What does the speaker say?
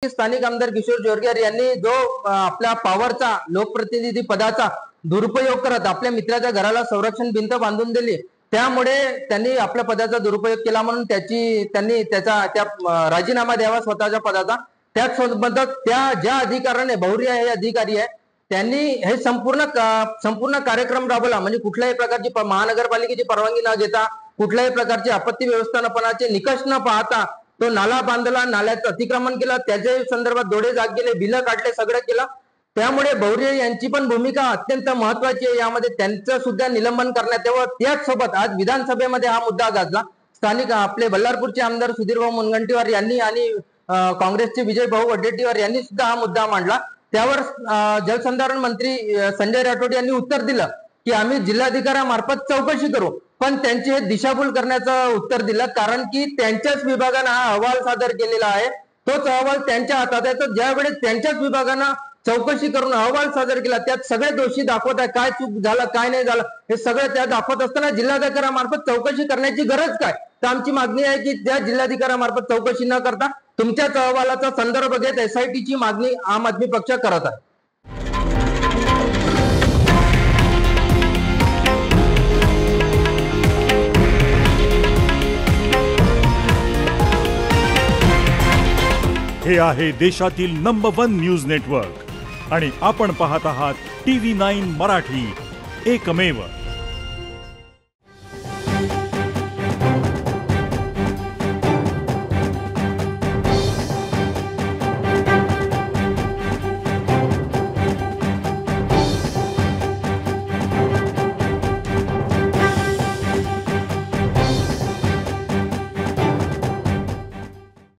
स्थानिक आमदार किशोर जोरगेवार यांनी जो आपल्या पॉवरचा लोकप्रतिनिधी पदाचा दुरुपयोग करत आपल्या मित्राच्या घराला संरक्षण भिंत बांधून दिली, त्यामुळे त्यांनी आपल्या पदाचा दुरुपयोग केला म्हणून त्यांनी त्याचा राजीनामा द्यावा स्वतःच्या पदाचा। त्यासोबतच त्या ज्या अधिकाऱ्याने बहुरिया हे अधिकारी आहे त्यांनी हे संपूर्ण कार्यक्रम राबवला, म्हणजे कुठल्याही प्रकारची महानगरपालिकेची परवानगी न घेता, कुठल्याही प्रकारची आपत्ती व्यवस्थापनाचे निकष न पाहता तो नाला बांधला, नाल्याचं अतिक्रमण केलं, त्याच्या संदर्भात डोळे जाग गेले, बिलं काढले, सगळं केलं। त्यामुळे बहुरिया यांची पण भूमिका अत्यंत महत्वाची आहे, यामध्ये त्यांचं सुद्धा निलंबन करण्यात यावं। त्याच सोबत आज विधानसभेमध्ये हा मुद्दा गाजला। स्थानिक आपले बल्लारपूरचे आमदार सुधीरभाऊ मुनगंटीवार यांनी आणि काँग्रेसचे विजयभाऊ वडेट्टीवार यांनी सुद्धा हा मुद्दा मांडला। त्यावर जलसंधारण मंत्री संजय राठोड यांनी उत्तर दिलं की आम्ही जिल्हाधिकाऱ्यामार्फत चौकशी करू, पण त्यांचे हे दिशाभूल करण्याचं उत्तर दिलं, कारण की त्यांच्याच विभागानं हा अहवाल सादर केलेला आहे, तोच अहवाल त्यांच्या हातात आहे। तर ज्यावेळेस त्यांच्याच विभागानं चौकशी करून अहवाल सादर केला, त्यात सगळे दोषी दाखवत आहे, काय चूक झालं काय नाही झालं हे सगळं त्या दाखवत असताना जिल्हाधिकाऱ्यामार्फत चौकशी करण्याची गरज काय? तर आमची मागणी आहे की त्या जिल्हाधिकाऱ्यामार्फत चौकशी न करता तुमच्याच अहवालाचा संदर्भ घेत SIT ची मागणी आम आदमी पक्ष करत आहे। हे आहे देशातील नंबर 1 न्यूज नेटवर्क आणि आपण पाहत आहात TV9 मराठी, एकमेव।